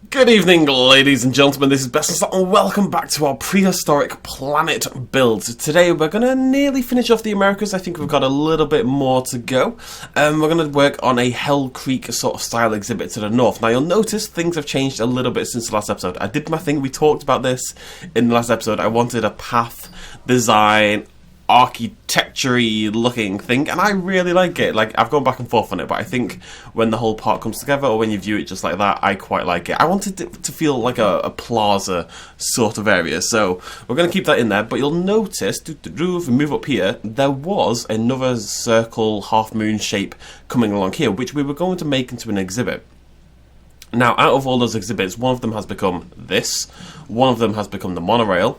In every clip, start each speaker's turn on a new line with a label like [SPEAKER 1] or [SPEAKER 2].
[SPEAKER 1] Good evening, ladies and gentlemen, this is BestInSlot and welcome back to our Prehistoric Planet build. Today we're going to nearly finish off the Americas. I think we've got a little bit more to go. We're going to work on a Hell Creek sort of style exhibit to the north. Now you'll notice things have changed a little bit since the last episode. I did my thing, we talked about this in the last episode. I wanted a path, design, architecture-y looking thing, and I really like it. Like, I've gone back and forth on it, but I think when the whole part comes together, or when you view it just like that, I quite like it. I wanted it to feel like a plaza sort of area, so we're going to keep that in there. But you'll notice, if we move up here, there was another circle, half-moon shape coming along here, which we were going to make into an exhibit. Now, out of all those exhibits, one of them has become this, one of them has become the monorail,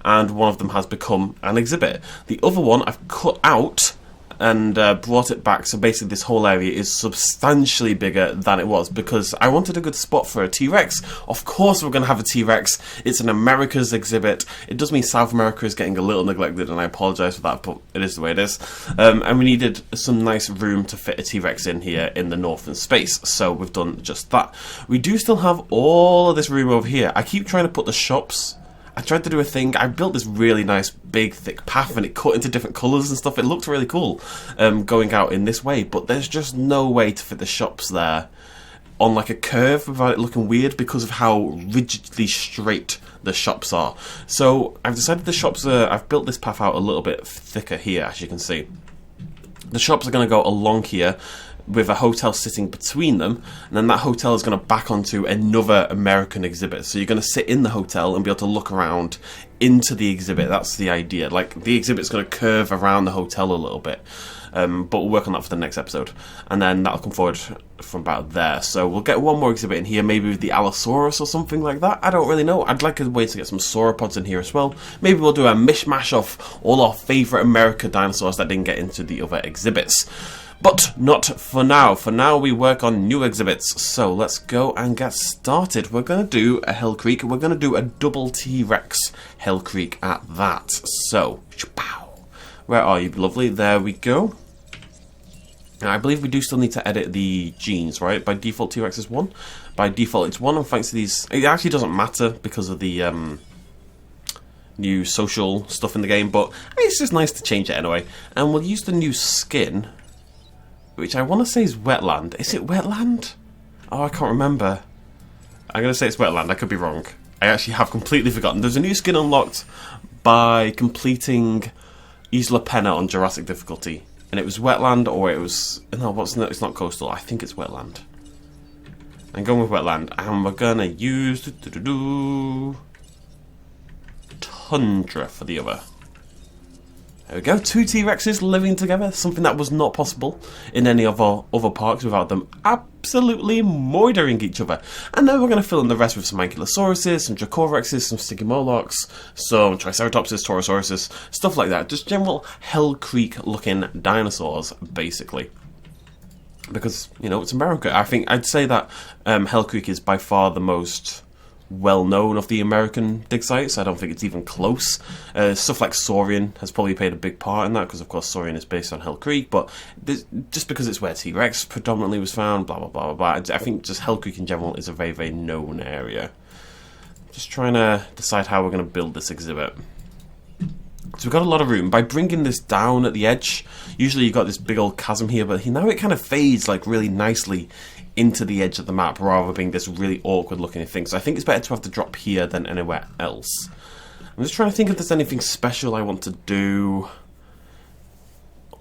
[SPEAKER 1] and one of them has become an exhibit. The other one I've cut out and brought it back, so basically this whole area is substantially bigger than it was because I wanted a good spot for a T-Rex. Of course we're going to have a T-Rex. It's an Americas exhibit. It does mean South America is getting a little neglected, and I apologise for that, but it is the way it is. And we needed some nice room to fit a T-Rex in here in the northern space, so we've done just that. We do still have all of this room over here. I keep trying to put the shops. I tried to do a thing. I built this really nice big thick path and it cut into different colours and stuff. It looked really cool going out in this way, but there's just no way to fit the shops there on like a curve without it looking weird because of how rigidly straight the shops are. So I've decided the shops are, I've built this path out a little bit thicker here, as you can see. The shops are going to go along here with a hotel sitting between them, and then that hotel is going to back onto another American exhibit. So you're going to sit in the hotel and be able to look around into the exhibit. That's the idea. Like, the exhibit's going to curve around the hotel a little bit, but we'll work on that for the next episode, and then that'll come forward from about there. So we'll get one more exhibit in here, maybe with the Allosaurus or something like that. I don't really know. I'd like a way to get some sauropods in here as well. Maybe we'll do a mishmash of all our favourite America dinosaurs that didn't get into the other exhibits. But not for now. For now, we work on new exhibits. So let's go and get started. We're going to do a Hell Creek. We're going to do a double T-Rex Hell Creek at that. So, where are you, lovely? There we go. Now, I believe we do still need to edit the genes, right? By default, T-Rex is 1. By default, it's 1. And thanks to these, it actually doesn't matter because of the new social stuff in the game. But it's just nice to change it anyway. And we'll use the new skin, which I want to say is wetland. Is it wetland? Oh, I can't remember. I'm going to say it's wetland. I could be wrong. I actually have completely forgotten. There's a new skin unlocked by completing Isla Pena on Jurassic difficulty. And it was wetland, or it was... No, it's not coastal. I think it's wetland. I'm going with wetland. And we're going to use... Tundra for the other. There we go, 2 T-Rexes living together, something that was not possible in any of our other parks without them absolutely murdering each other. And then we're going to fill in the rest with some Ankylosauruses, some Dracorexes, some Stygimolochs, some Triceratopses, Taurosauruses, stuff like that. Just general Hell Creek looking dinosaurs, basically. Because, you know, it's America. I think I'd say that Hell Creek is by far the most well-known of the American dig sites. I don't think it's even close. Stuff like Saurian has probably played a big part in that, because of course Saurian is based on Hell Creek, but just because it's where T-Rex predominantly was found, blah blah blah blah blah. I think just Hell Creek in general is a very, very known area. Just trying to decide how we're going to build this exhibit. So we've got a lot of room. By bringing this down at the edge, usually you've got this big old chasm here, but now it kind of fades like really nicely into the edge of the map rather than being this really awkward looking thing. So I think it's better to have the drop here than anywhere else. I'm just trying to think if there's anything special I want to do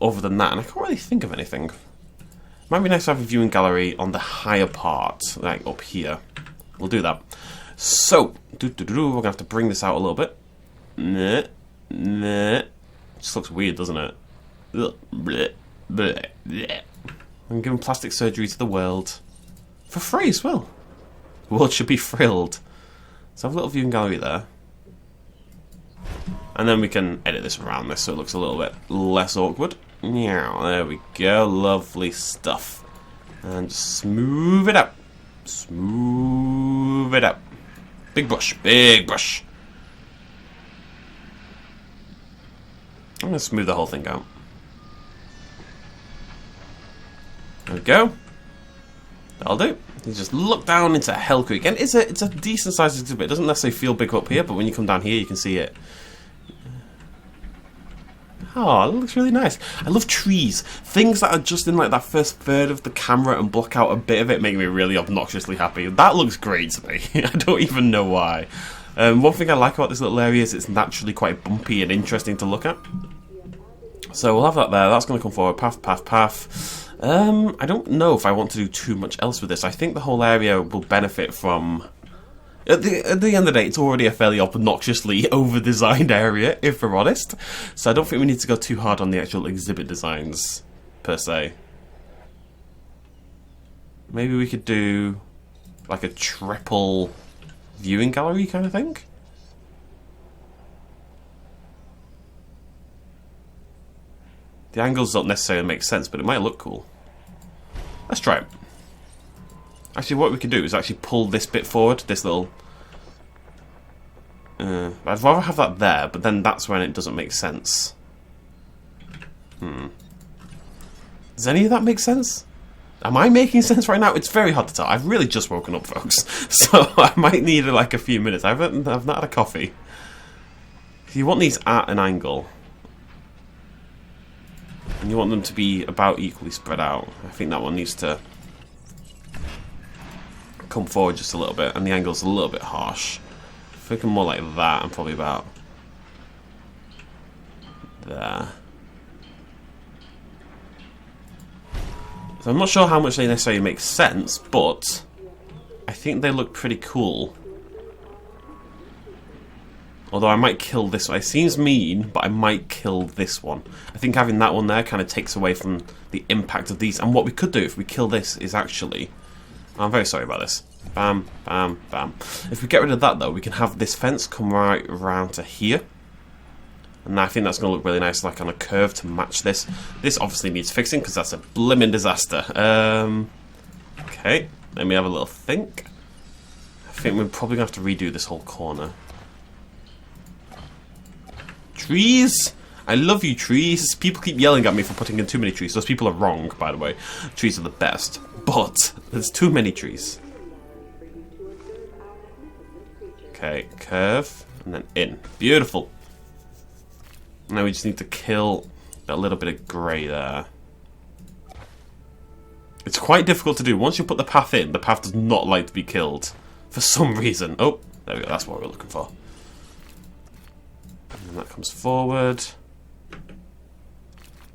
[SPEAKER 1] other than that, and I can't really think of anything. Might be nice to have a viewing gallery on the higher part, like up here. We'll do that. So, we're going to have to bring this out a little bit. Just looks weird, doesn't it? I'm giving plastic surgery to the world. For free as well. The world should be thrilled. So I have a little viewing gallery there. And then we can edit this around this so it looks a little bit less awkward. Yeah, there we go. Lovely stuff. And just smooth it out. Smooth it out. Big brush. Big brush. I'm going to smooth the whole thing out. There we go. That'll do. You just look down into Hell Creek, and it's a decent sized exhibit. It doesn't necessarily feel big up here, but when you come down here, you can see it. Oh, it looks really nice. I love trees. Things that are just in like that first third of the camera and block out a bit of it make me really obnoxiously happy. That looks great to me. I don't even know why. One thing I like about this little area is it's naturally quite bumpy and interesting to look at. So we'll have that there. That's going to come forward. Path, path, path. I don't know if I want to do too much else with this. I think the whole area will benefit from... At the end of the day, it's already a fairly obnoxiously over-designed area, if we're honest. So I don't think we need to go too hard on the actual exhibit designs, per se. Maybe we could do like a triple viewing gallery kind of thing? The angles don't necessarily make sense, but it might look cool. Let's try it. Actually, what we could do is actually pull this bit forward, this little... I'd rather have that there, but then that's when it doesn't make sense. Does any of that make sense? Am I making sense right now? It's very hard to tell. I've really just woken up, folks. So I might need like a few minutes. I've not had a coffee. If you want these at an angle, and you want them to be about equally spread out, I think that one needs to come forward just a little bit, and the angle's a little bit harsh. If we can more like that, and probably about there. So I'm not sure how much they necessarily make sense, but I think they look pretty cool. Although I might kill this one. It seems mean, but I might kill this one. I think having that one there kind of takes away from the impact of these. And what we could do if we kill this is actually... I'm very sorry about this. Bam, bam, bam. If we get rid of that, though, we can have this fence come right around to here. And I think that's going to look really nice, like on a curve to match this. This obviously needs fixing, because that's a blimmin' disaster. Okay, let me have a little think. I think we're probably going to have to redo this whole corner. Trees! I love you, trees. People keep yelling at me for putting in too many trees. Those people are wrong, by the way. Trees are the best. But there's too many trees. Okay, curve, and then in. Beautiful. Now we just need to kill that little bit of grey there. It's quite difficult to do. Once you put the path in, the path does not like to be killed. For some reason. Oh, there we go. That's what we're looking for. And that comes forward.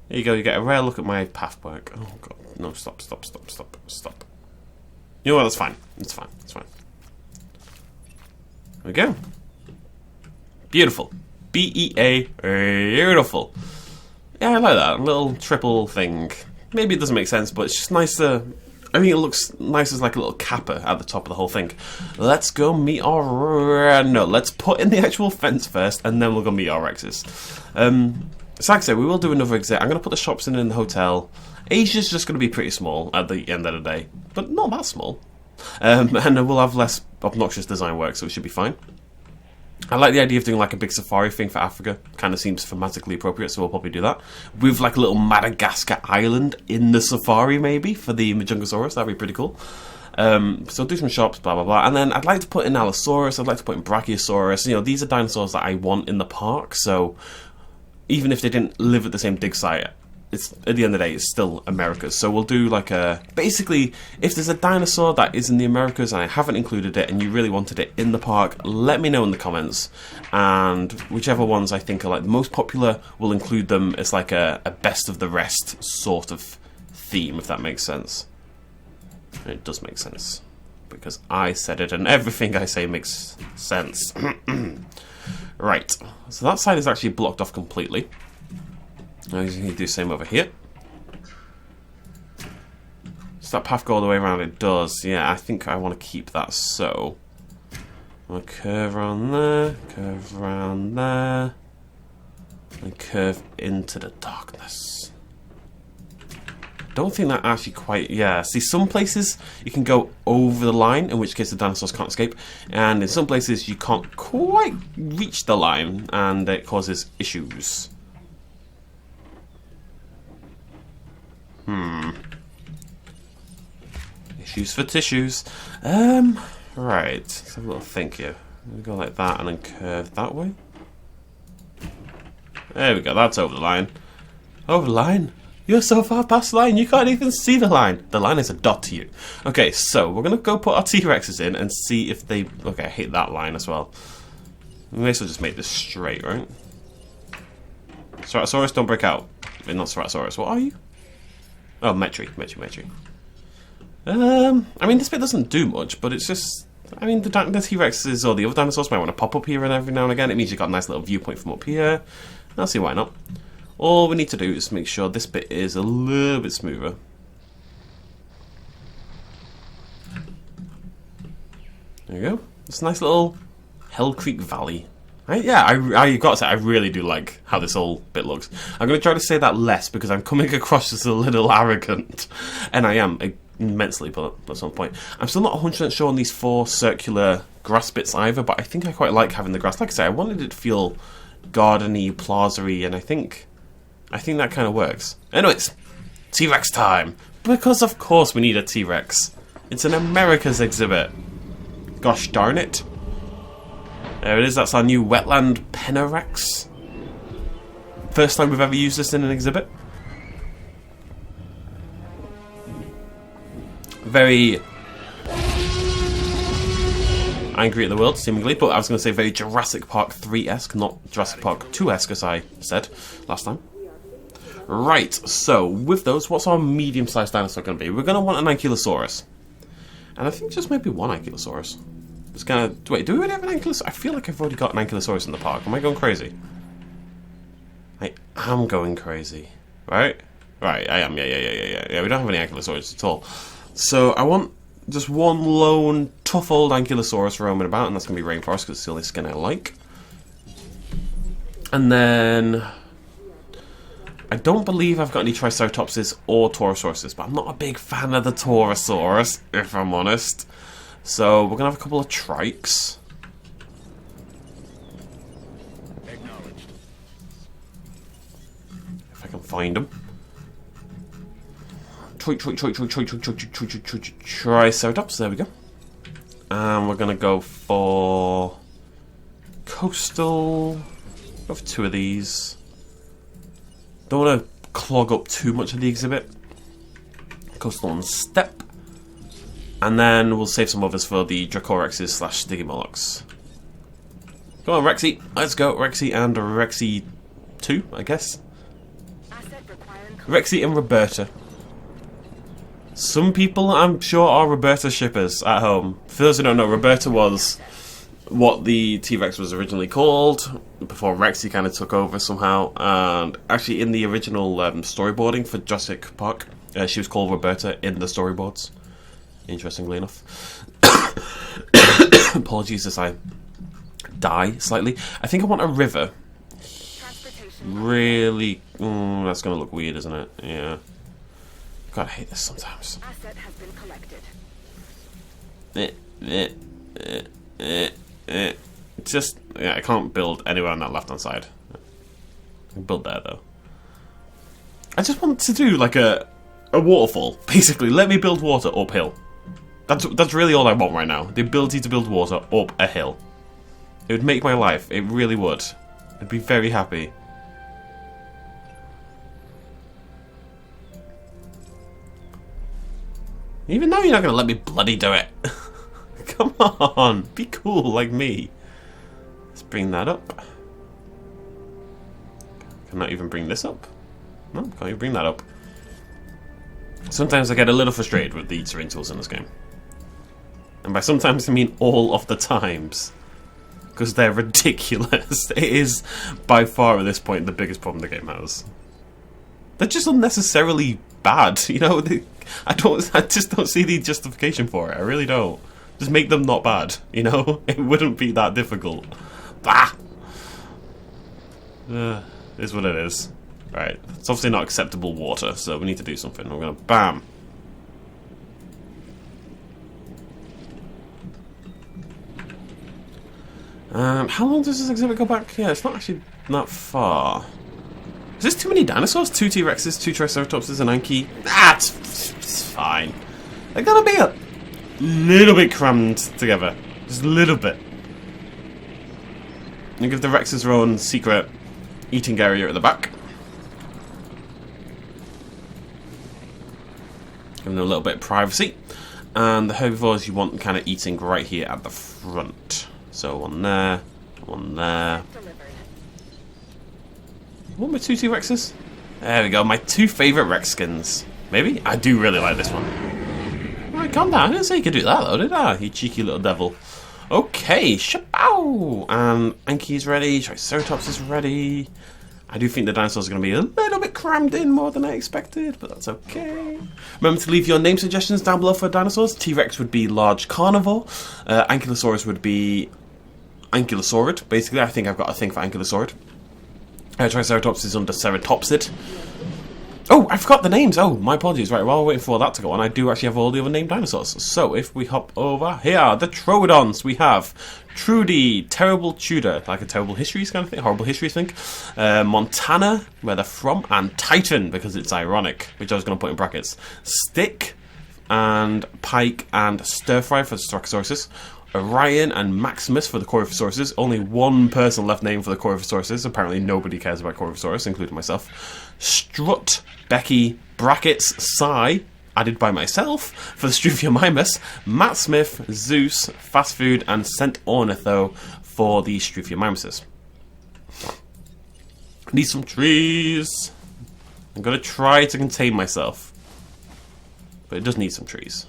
[SPEAKER 1] There you go. You get a rare look at my path work. Oh, God. No, stop, stop, stop, stop, stop. You know what? That's fine. It's fine. It's fine. There we go. Beautiful. B-E-A. Beautiful. Yeah, I like that. A little triple thing. Maybe it doesn't make sense, but it's just nice to... I mean, it looks nice as like a little capper at the top of the whole thing. Let's go meet our... No, let's put in the actual fence first, and then we'll go meet our REXES. So like I said, we will do another exit. I'm going to put the shops in the hotel. Asia's just going to be pretty small at the end of the day, but not that small. And we'll have less obnoxious design work, so it should be fine. I like the idea of doing like a big safari thing for Africa. Kind of seems thematically appropriate, so we'll probably do that. With like a little Madagascar island in the safari, maybe, for the Majungasaurus. That'd be pretty cool. So do some shops, blah, blah, blah. And then I'd like to put in Allosaurus. I'd like to put in Brachiosaurus. You know, these are dinosaurs that I want in the park, so even if they didn't live at the same dig site, it's at the end of the day, it's still Americas. So we'll do like a... Basically, if there's a dinosaur that is in the Americas and I haven't included it and you really wanted it in the park, let me know in the comments. And whichever ones I think are like the most popular, we'll include them as like a best of the rest sort of theme, if that makes sense. And it does make sense. Because I said it and everything I say makes sense. Right. So that side is actually blocked off completely. Now you can do the same over here. Does that path go all the way around? It does. Yeah, I think I want to keep that so. I'm going to curve around there, curve around there, and curve into the darkness. Don't think that actually quite... Yeah, see, some places you can go over the line, in which case the dinosaurs can't escape, and in some places you can't quite reach the line, and it causes issues. Tissues for tissues. Right. Let's have a little think here. We go like that and then curve that way. There we go. That's over the line. Over the line? You're so far past the line, you can't even see the line. The line is a dot to you. Okay, so we're going to go put our T-Rexes in and see if they... Okay, I hate that line as well. We may as well just make this straight, right? Ceratosaurus, don't break out. I mean, not Ceratosaurus. What are you? Oh, Metri. I mean, this bit doesn't do much, but it's just... I mean, the T-Rexes or the other dinosaurs might want to pop up here and every now and again. It means you've got a nice little viewpoint from up here. I'll see why not. All we need to do is make sure this bit is a little bit smoother. There you go. It's a nice little Hell Creek Valley. Yeah, I got to say, I really do like how this whole bit looks. I'm going to try to say that less because I'm coming across as a little arrogant. And I am immensely, but that's not the point. I'm still not 100% sure on these 4 circular grass bits either, but I think I quite like having the grass. Like I say, I wanted it to feel gardeny, plaza-y, and I think that kind of works. Anyways, T-Rex time. Because of course we need a T-Rex. It's an America's exhibit. Gosh darn it. There it is, that's our new wetland Penorex. First time we've ever used this in an exhibit. Very angry at the world, seemingly, but I was going to say very Jurassic Park 3-esque, not Jurassic Park 2-esque, as I said last time. Right, so with those, what's our medium-sized dinosaur going to be? We're going to want an Ankylosaurus. And I think just maybe one Ankylosaurus. It's kind of... Wait, do we already have an Ankylosaurus? I feel like I've already got an Ankylosaurus in the park. Am I going crazy? I am going crazy. Right? Right, I am. Yeah, we don't have any Ankylosaurus at all. So I want just one lone, tough old Ankylosaurus roaming about, and that's going to be Rainforest because it's the only skin I like. And then... I don't believe I've got any Triceratopses or Taurosauruses, but I'm not a big fan of the Taurosaurus, if I'm honest. So we're going to have a couple of Trikes.
[SPEAKER 2] Acknowledged.
[SPEAKER 1] If I can find them. Triceratops, there we go. And we're going to go for coastal. Go for 2 of these. Don't want to clog up too much of the exhibit. Coastal and steppe. And then we'll save some others for the Dracorexes / Stygimolochs. Come on, Rexy. Let's go. Rexy and Rexy 2, I guess. Rexy and Roberta. Some people, I'm sure, are Roberta shippers at home. For those who don't know, Roberta was what the T-Rex was originally called, before Rexy kind of took over somehow. And actually, in the original storyboarding for Jurassic Park, she was called Roberta in the storyboards, interestingly enough. Apologies as I die slightly. I think I want a river. Really... that's going to look weird, isn't it? Yeah. God, I hate this sometimes.
[SPEAKER 3] Asset has been collected.
[SPEAKER 1] It's just, yeah, I can't build anywhere on that left-hand side. I can build there, though. I just want to do, like, a waterfall, basically. Let me build water uphill. That's really all I want right now. The ability to build water up a hill. It would make my life. It really would. I'd be very happy. Even though you're not going to let me bloody do it. Come on, be cool like me. Let's bring that up. Can I even bring this up? No, can't even bring that up. Sometimes I get a little frustrated with the terrain tools in this game. And by sometimes I mean all of the times. Because they're ridiculous. It is, by far at this point, the biggest problem the game has. They're just unnecessarily bad, you know? I just don't see the justification for it. I really don't. Just make them not bad, you know? It wouldn't be that difficult. Bah! Is what it is. Right, it's obviously not acceptable water, so we need to do something. We're gonna BAM! How long does this exhibit go back? Yeah, it's not actually that far. Is this too many dinosaurs? 2 T-Rexes, 2 Triceratopses, and Anky? Ah, it's fine. They're gonna be a little bit crammed together. Just a little bit. And give the REXES their own secret eating area at the back. Give them a little bit of privacy. And the herbivores you want kind of eating right here at the front. So one there, one there. What are my two T-Rexes? There we go, my two favourite Rex skins. Maybe? I do really like this one. Alright, calm down. I didn't say you could do that though, did I? You cheeky little devil. Okay, shapow! And Anki's ready, Triceratops is ready. I do think the dinosaurs are going to be a little bit crammed in more than I expected, but that's okay. Remember to leave your name suggestions down below for dinosaurs. T-Rex would be large carnivore. Ankylosaurus would be ankylosaurid. Basically, I think I've got a thing for ankylosaurid. Triceratops is under ceratopsid. Oh, I forgot the names. Oh, my apologies. Right, while we're waiting for that to go on, I do actually have all the other named dinosaurs. So, if we hop over here, the Troodons, we have Trudy, Terrible Tudor, like a Terrible Histories kind of thing, Horrible Histories thing. Montana, where they're from, and Titan, because it's ironic, which I was going to put in brackets. Stick, and Pike, and Stir Fry for the Stegosaurus. Orion and Maximus for the Coryphosauruses. Only one person left named for the Coryphosauruses. Apparently nobody cares about Coryphosaurus, including myself. Strut, Becky, Brackets, Psy, added by myself, for the Struthiomimus. Matt Smith, Zeus, Fast Food, and Cent Ornitho for the Struthiomimuses. Need some trees. I'm going to try to contain myself. But it does need some trees.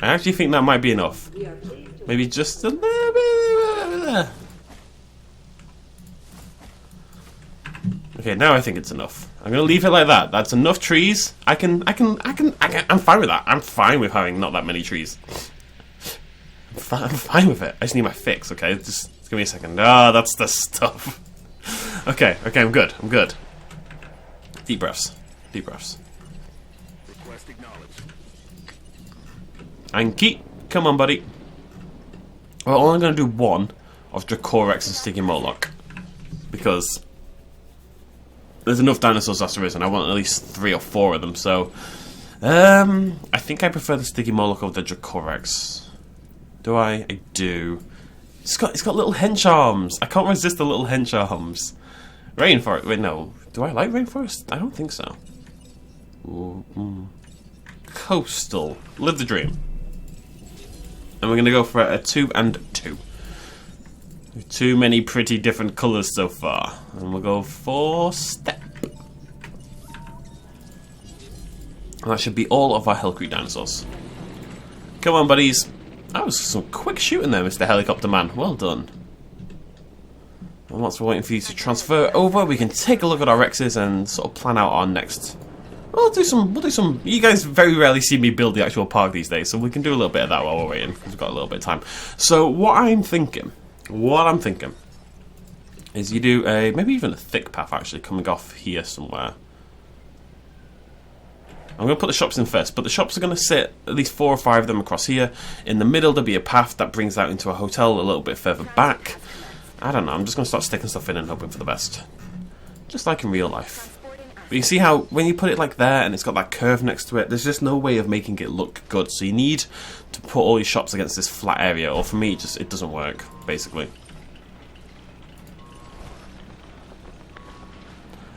[SPEAKER 1] I actually think that might be enough. Maybe just a little bit. Okay, now I think it's enough. I'm gonna leave it like that. That's enough trees. I'm fine with that. I'm fine with having not that many trees. I'm fine with it. I just need my fix, okay? Just give me a second. Ah, that's the stuff. Okay, I'm good. I'm good. Deep breaths. Deep breaths.
[SPEAKER 2] Request acknowledged.
[SPEAKER 1] Anki, come on, buddy. Well, I'm going to do one of Dracorex and Sticky Moloch. Because there's enough dinosaurs as there is, and I want at least 3 or 4 of them, so... I think I prefer the Sticky Moloch over the Dracorex. Do I? I do. It's got little hench arms. I can't resist the little hench arms. Rainforest. Wait, no. Do I like rainforest? I don't think so. Ooh, Coastal. Live the dream. And we're going to go for a 2 and 2. Too many pretty different colours so far. And we'll go for Step. And that should be all of our Hell Creek dinosaurs. Come on, buddies. That was some quick shooting there, Mr. Helicopter Man. Well done. And whilst we're waiting for you to transfer over, we can take a look at our REXES and sort of plan out our next... We'll do some... You guys very rarely see me build the actual park these days, so we can do a little bit of that while we're waiting. We've got a little bit of time. So what I'm thinking is you do a... maybe even a thick path, actually, coming off here somewhere. I'm going to put the shops in first, but the shops are going to sit, at least 4 or 5 of them across here. In the middle, there'll be a path that brings out into a hotel a little bit further back. I don't know, I'm just going to start sticking stuff in and hoping for the best. Just like in real life. But you see how, when you put it like there, and it's got that curve next to it, there's just no way of making it look good. So you need to put all your shops against this flat area, or for me, it doesn't work, basically.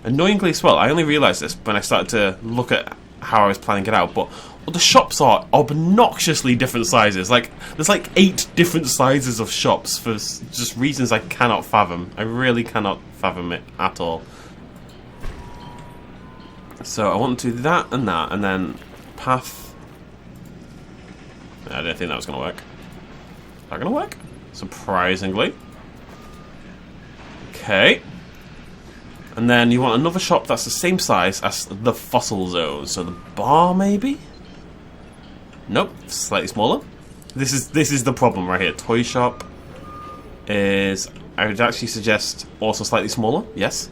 [SPEAKER 1] Annoyingly as well, I only realised this when I started to look at how I was planning it out, but the shops are obnoxiously different sizes. Like, there's like 8 different sizes of shops for just reasons I cannot fathom. I really cannot fathom it at all. So I want to do that, and then path. I didn't think that was going to work. Is that going to work? Surprisingly. Okay. And then you want another shop that's the same size as the fossil zone. So the bar, maybe? Nope, slightly smaller. This is the problem right here. Toy shop is, I would actually suggest, also slightly smaller. Yes,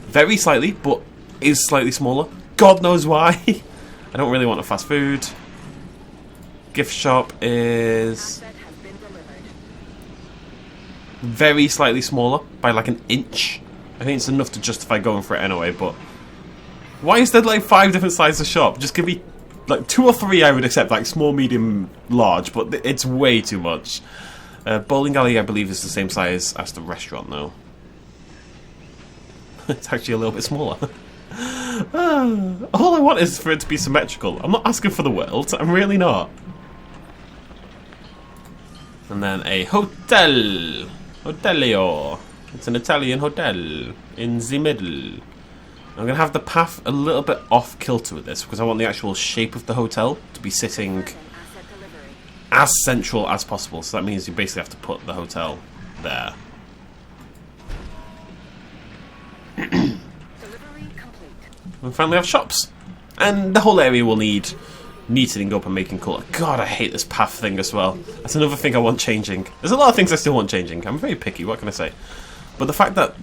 [SPEAKER 1] very slightly, but is slightly smaller. God knows why. I don't really want a fast food. Gift shop is very slightly smaller by like an inch. I think it's enough to justify going for it anyway, but Why is there like 5 different sizes of shop? Just give me like 2 or 3 I would accept, like small, medium, large, but it's way too much. Bowling alley I believe is the same size as the restaurant though. It's actually a little bit smaller. All I want is for it to be symmetrical. I'm not asking for the world, I'm really not. And then a hotel. Hotelio. It's an Italian hotel in the middle. I'm going to have the path a little bit off kilter with this because I want the actual shape of the hotel to be sitting as central as possible. So that means you basically have to put the hotel there. We finally have shops. And the whole area will need neatening up and making cooler. God, I hate this path thing as well. That's another thing I want changing. There's a lot of things I still want changing. I'm very picky, what can I say? But the fact that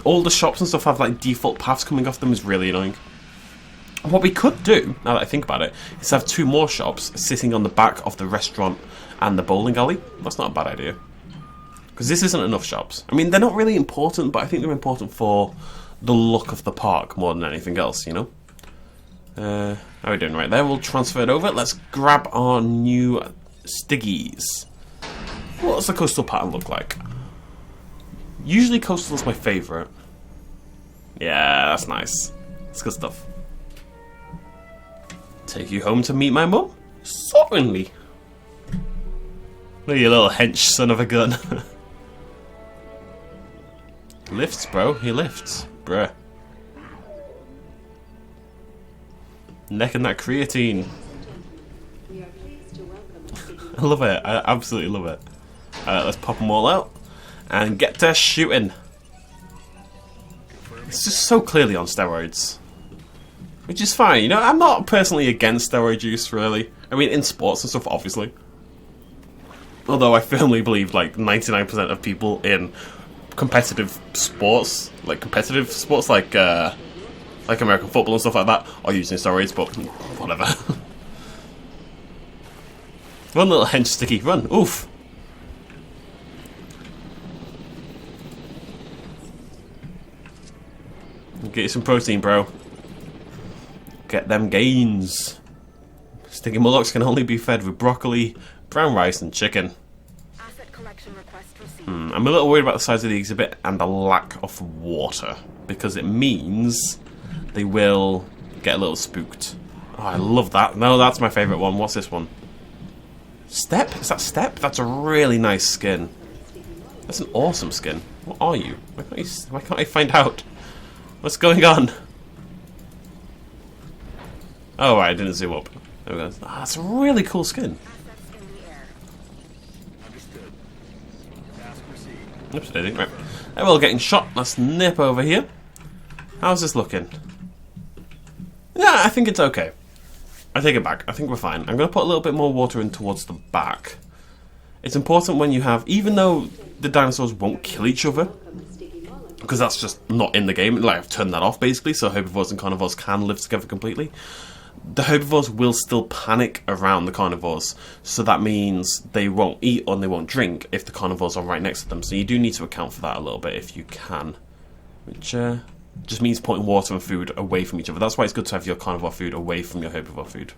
[SPEAKER 1] all the shops and stuff have like default paths coming off them is really annoying. What we could do, now that I think about it, is have 2 more shops sitting on the back of the restaurant and the bowling alley. That's not a bad idea. Because this isn't enough shops. I mean, they're not really important, but I think they're important for the look of the park more than anything else, you know? How are we doing? Right there, we'll transfer it over. Let's grab our new Stiggies. What does the coastal pattern look like? Usually coastal is my favourite. Yeah, that's nice. That's good stuff. Take you home to meet my mum? Certainly. Look at you little hench son of a gun. Lifts, bro. He lifts. Bruh. Necking that creatine. I love it. I absolutely love it. Let's pop them all out and get to shooting. It's just so clearly on steroids, which is fine. You know, I'm not personally against steroid use, really. I mean, in sports and stuff, obviously. Although I firmly believe, like, 99% of people in competitive sports like American football and stuff like that, are using steroids, but whatever. Run, little hench sticky, run. Oof. Get you some protein, bro. Get them gains. Sticky mullocks can only be fed with broccoli, brown rice, and chicken.
[SPEAKER 3] Asset collection request received.
[SPEAKER 1] I'm a little worried about the size of the exhibit and the lack of water, because it means they will get a little spooked. Oh, I love that. No, that's my favourite one. What's this one? Step? Is that Step? That's a really nice skin. That's an awesome skin. What are you? Why can't I find out? What's going on? Oh, right, I didn't zoom up. There we go. Oh, that's a really cool skin.
[SPEAKER 3] Assets in the air.
[SPEAKER 2] Understood. Task received.
[SPEAKER 1] Oops, I didn't. Right. They're all getting shot. Let's nip over here. How's this looking? Yeah, I think it's okay. I take it back. I think we're fine. I'm going to put a little bit more water in towards the back. It's important when you have, even though the dinosaurs won't kill each other, because that's just not in the game. Like, I've turned that off basically, so herbivores and carnivores can live together completely. The herbivores will still panic around the carnivores, so that means they won't eat or they won't drink if the carnivores are right next to them. So you do need to account for that a little bit if you can, which just means putting water and food away from each other. That's why it's good to have your carnivore food away from your herbivore food.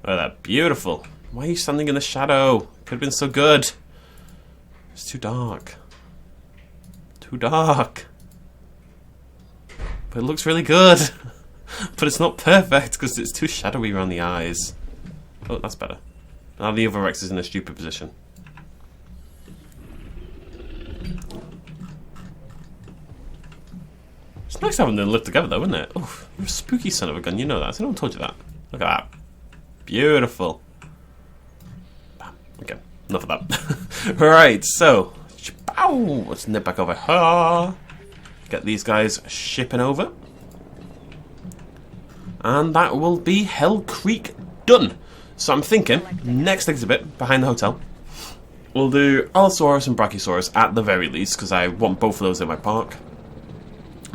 [SPEAKER 1] Oh, that's beautiful. Why are you standing in the shadow? Could have been so good. It's too dark. Too dark. But it looks really good. But it's not perfect because it's too shadowy around the eyes. Oh, that's better. Now the other Rex is in a stupid position. It's nice having them live together though, isn't it? Oh, you're a spooky son of a gun, you know that. Has anyone told you that? Look at that. Beautiful. Okay, enough of that. Right, so let's nip back over here. Get these guys shipping over. And that will be Hell Creek done. So I'm thinking, next exhibit, behind the hotel, we'll do Allosaurus and Brachiosaurus at the very least, because I want both of those in my park.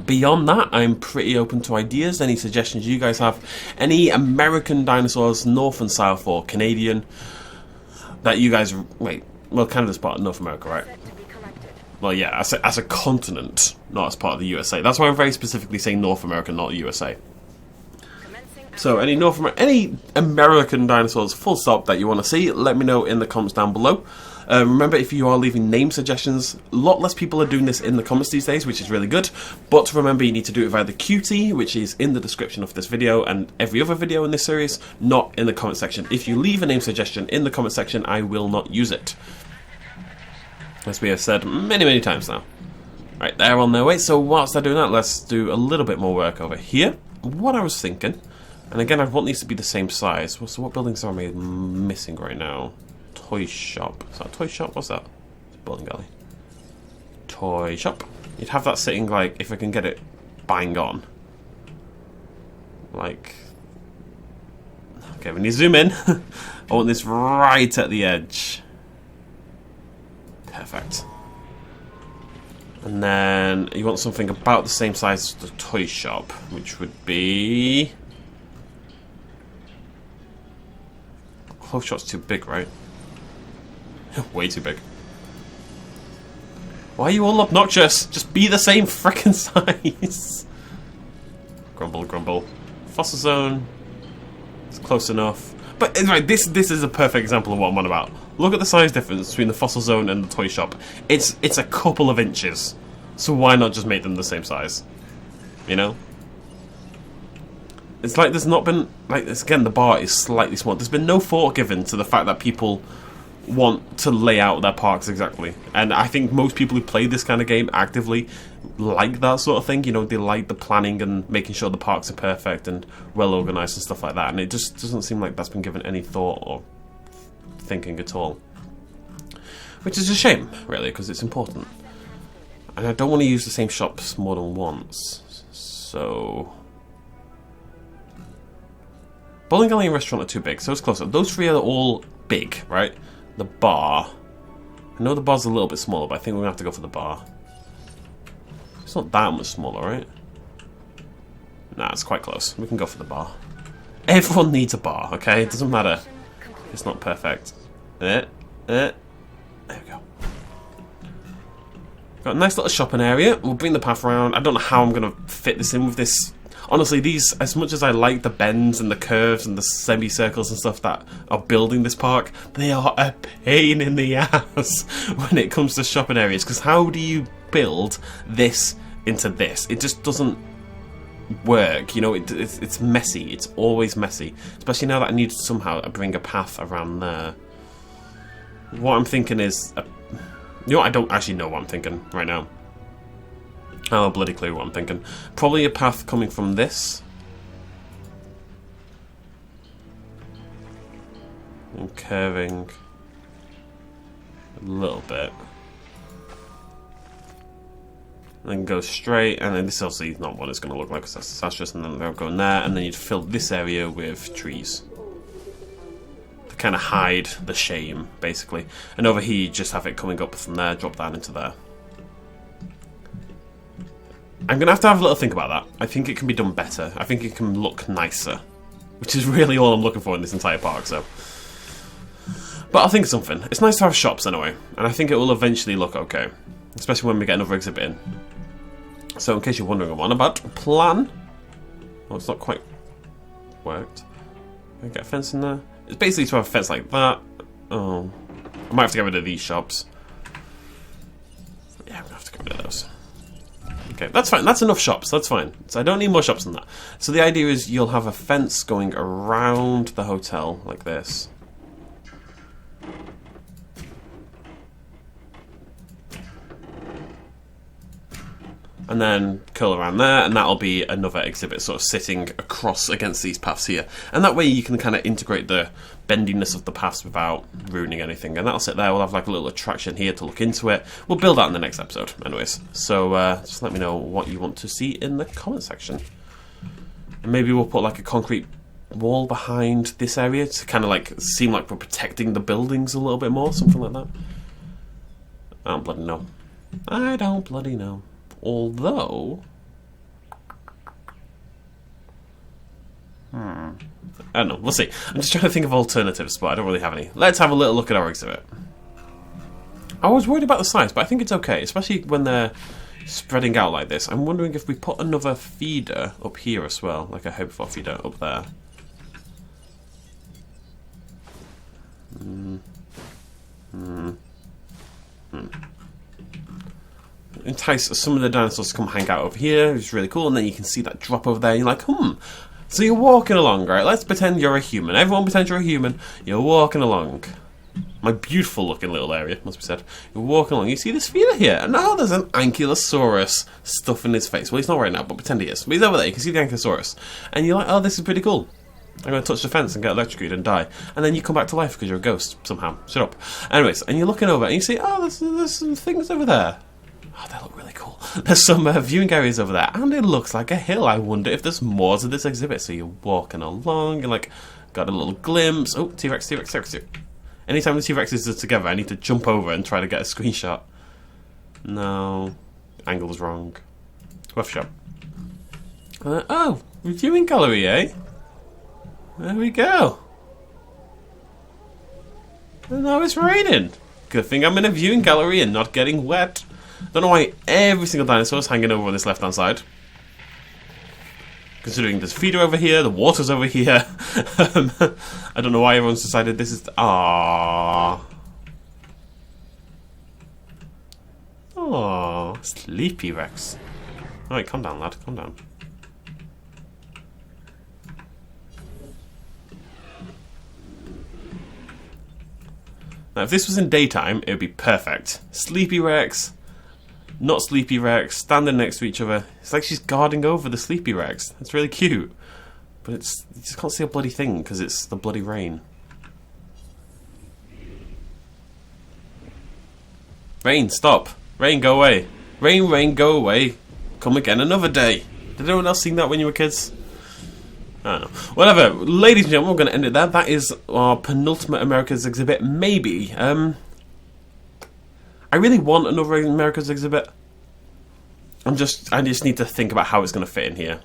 [SPEAKER 1] Beyond that, I'm pretty open to ideas. Any suggestions you guys have? Any American dinosaurs, North and South, or Canadian, that you guys... Wait, well, Canada's part of North America, right?
[SPEAKER 3] Asset to be collected.
[SPEAKER 1] Well, yeah, as a continent, not as part of the USA. That's why I'm very specifically saying North America, not the USA. So, any any American dinosaurs, full stop, that you want to see, let me know in the comments down below. Remember, if you are leaving name suggestions, a lot less people are doing this in the comments these days, which is really good. But remember, you need to do it via the QT, which is in the description of this video and every other video in this series, not in the comment section. If you leave a name suggestion in the comment section, I will not use it. As we have said many, many times now. Right, they're on their way. So whilst they're doing that, let's do a little bit more work over here. What I was thinking, and again, I want these to be the same size. So what buildings are we missing right now? Toy shop. Is that a toy shop? What's that? It's a bowling alley. Toy shop. You'd have that sitting, like, if I can get it bang on. Like... Okay, when you zoom in, I want this right at the edge. Perfect. And then you want something about the same size as the toy shop, which would be... Close shot's too big, right? Way too big. Why are you all obnoxious? Just be the same frickin' size. Grumble, grumble. Fossil zone. It's close enough. But anyway, this is a perfect example of what I'm on about. Look at the size difference between the fossil zone and the toy shop. It's a couple of inches. So why not just make them the same size? You know? It's like there's not been... Like, again, the bar is slightly small. There's been no thought given to the fact that people want to lay out their parks exactly. And I think most people who play this kind of game actively like that sort of thing. You know, they like the planning and making sure the parks are perfect and well organised and stuff like that. And it just doesn't seem like that's been given any thought or thinking at all. Which is a shame, really, because it's important. And I don't want to use the same shops more than once. So... Bowling alley and restaurant are too big, so it's closer. Those three are all big, right? The bar. I know the bar's a little bit smaller, but I think we're going to have to go for the bar. It's not that much smaller, right? Nah, it's quite close. We can go for the bar. Everyone needs a bar, okay? It doesn't matter. It's not perfect. There we go. Got a nice little shopping area. We'll bring the path around. I don't know how I'm going to fit this in with this. Honestly, these, as much as I like the bends and the curves and the semicircles and stuff that are building this park, they are a pain in the ass when it comes to shopping areas. Because how do you build this into this? It just doesn't work. You know, it's messy. It's always messy. Especially now that I need to somehow bring a path around there. What I'm thinking is... you know, I don't actually know what I'm thinking right now. I have a bloody clue what I'm thinking. Probably a path coming from this. And curving a little bit. And then go straight, and then this obviously is not what it's going to look like, because that's just, and then they'll go in there, and then you'd fill this area with trees. To kind of hide the shame, basically. And over here, you just have it coming up from there, drop that into there. I'm going to have a little think about that. I think it can be done better. I think it can look nicer. Which is really all I'm looking for in this entire park, so... But I'll think of something. It's nice to have shops anyway. And I think it will eventually look okay. Especially when we get another exhibit in. So in case you're wondering what I'm about, plan... Well, it's not quite worked. Can I get a fence in there? It's basically to have a fence like that. Oh. I might have to get rid of these shops. Yeah, I'm going to have to get rid of those. Okay, that's fine. That's enough shops. That's fine. So I don't need more shops than that. So the idea is you'll have a fence going around the hotel like this. And then curl around there, and that'll be another exhibit sort of sitting across against these paths here. And that way you can kind of integrate the bendiness of the paths without ruining anything. And that'll sit there. We'll have like a little attraction here to look into it. We'll build that in the next episode, anyways. So just let me know what you want to see in the comment section. And maybe we'll put like a concrete wall behind this area to kind of like seem like we're protecting the buildings a little bit more, something like that. I don't bloody know. I don't bloody know. Although... I don't know, we'll see. I'm just trying to think of alternatives, but I don't really have any. Let's have a little look at our exhibit. I was worried about the size, but I think it's okay, especially when they're spreading out like this. I'm wondering if we put another feeder up here as well, like a herbivore feeder up there. Entice some of the dinosaurs to come hang out over here, which is really cool, and then you can see that drop over there, and you're like, So you're walking along, right? Let's pretend you're a human. Everyone pretend you're a human. You're walking along. My beautiful looking little area, must be said. You're walking along, you see this feeder here, and now there's an Ankylosaurus stuffing his face. Well, he's not right now, but pretend he is. But he's over there, you can see the Ankylosaurus. And you're like, oh, this is pretty cool. I'm going to touch the fence and get electrocuted and die. And then you come back to life because you're a ghost, somehow. Shut up. Anyways, and you're looking over and you see, oh, there's some things over there. Oh, they look really cool. There's some viewing areas over there, and it looks like a hill. I wonder if there's more to this exhibit. So you're walking along, and like, got a little glimpse. Oh, T-Rex, T-Rex, T-Rex. Anytime the T-Rexes are together, I need to jump over and try to get a screenshot. No. Angle was wrong. Rough shot. Oh, viewing gallery, eh? There we go. And now it's raining. Good thing I'm in a viewing gallery and not getting wet. Don't know why every single dinosaur is hanging over on this left-hand side. Considering there's feeder over here, the water's over here. I don't know why everyone's decided this is... Aww. Aww. Sleepy Rex. Alright, calm down, lad. Calm down. Now, if this was in daytime, it would be perfect. Sleepy Rex... Not Sleepy Rex, standing next to each other. It's like she's guarding over the Sleepy Rex. It's really cute. But it's you just can't see a bloody thing because it's the bloody rain. Rain, stop. Rain, go away. Rain, rain, go away. Come again another day. Did anyone else sing that when you were kids? I don't know. Whatever. Ladies and gentlemen, we're going to end it there. That is our penultimate America's exhibit. Maybe. I really want another America's exhibit. I just need to think about how it's going to fit in here.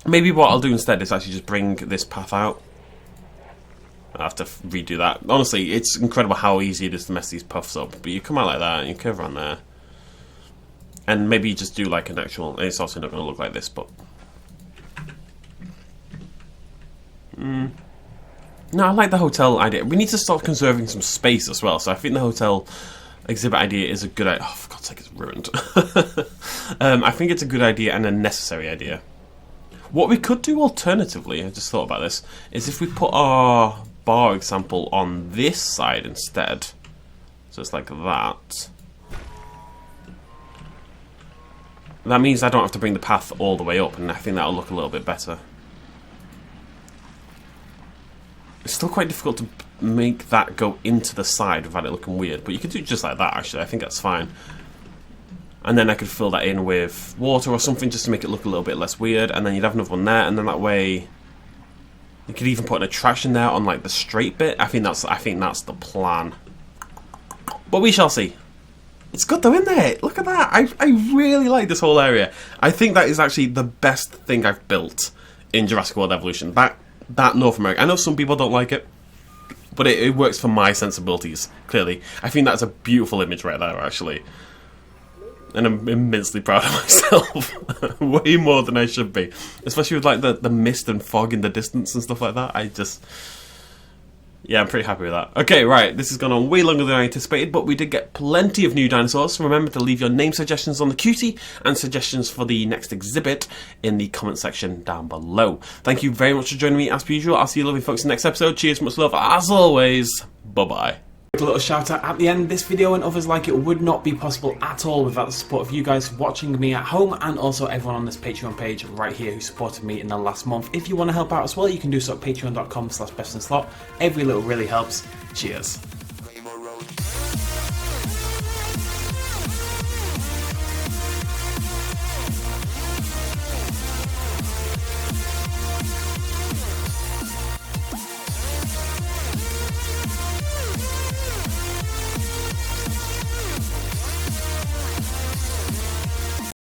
[SPEAKER 1] Maybe what I'll do instead is actually just bring this path out. I have to redo that. Honestly, it's incredible how easy it is to mess these puffs up. But you come out like that and you curve around there. And maybe you just do like an actual... It's also not going to look like this, but... No, I like the hotel idea. We need to start conserving some space as well. So I think the hotel... exhibit idea is a good idea. Oh, for God's sake, it's ruined. I think it's a good idea and a necessary idea. What we could do alternatively, I just thought about this, is if we put our bar example on this side instead. So it's like that. That means I don't have to bring the path all the way up, and I think that'll look a little bit better. It's still quite difficult to make that go into the side without it looking weird, but you could do it just like that actually. I think that's fine. And then I could fill that in with water or something just to make it look a little bit less weird, and then you'd have another one there, and then that way you could even put an attraction there on like the straight bit. I think that's the plan. But we shall see. It's good though, isn't it? Look at that. I really like this whole area. I think that is actually the best thing I've built in Jurassic World Evolution. That North America. I know some people don't like it, but it works for my sensibilities, clearly. I think that's a beautiful image right there, actually. And I'm immensely proud of myself. Way more than I should be. Especially with like the mist and fog in the distance and stuff like that. Yeah, I'm pretty happy with that. Okay, right, this has gone on way longer than I anticipated, but we did get plenty of new dinosaurs, so remember to leave your name suggestions on the cutie and suggestions for the next exhibit in the comment section down below. Thank you very much for joining me as per usual. I'll see you lovely folks in the next episode. Cheers, much love, as always. Bye-bye. A little shout out at the end. This video and others like it would not be possible at all without the support of you guys watching me at home, and also everyone on this Patreon page right here who supported me in the last month. If you want to help out as well, you can do so at patreon.com/bestinslot. Every little really helps. Cheers.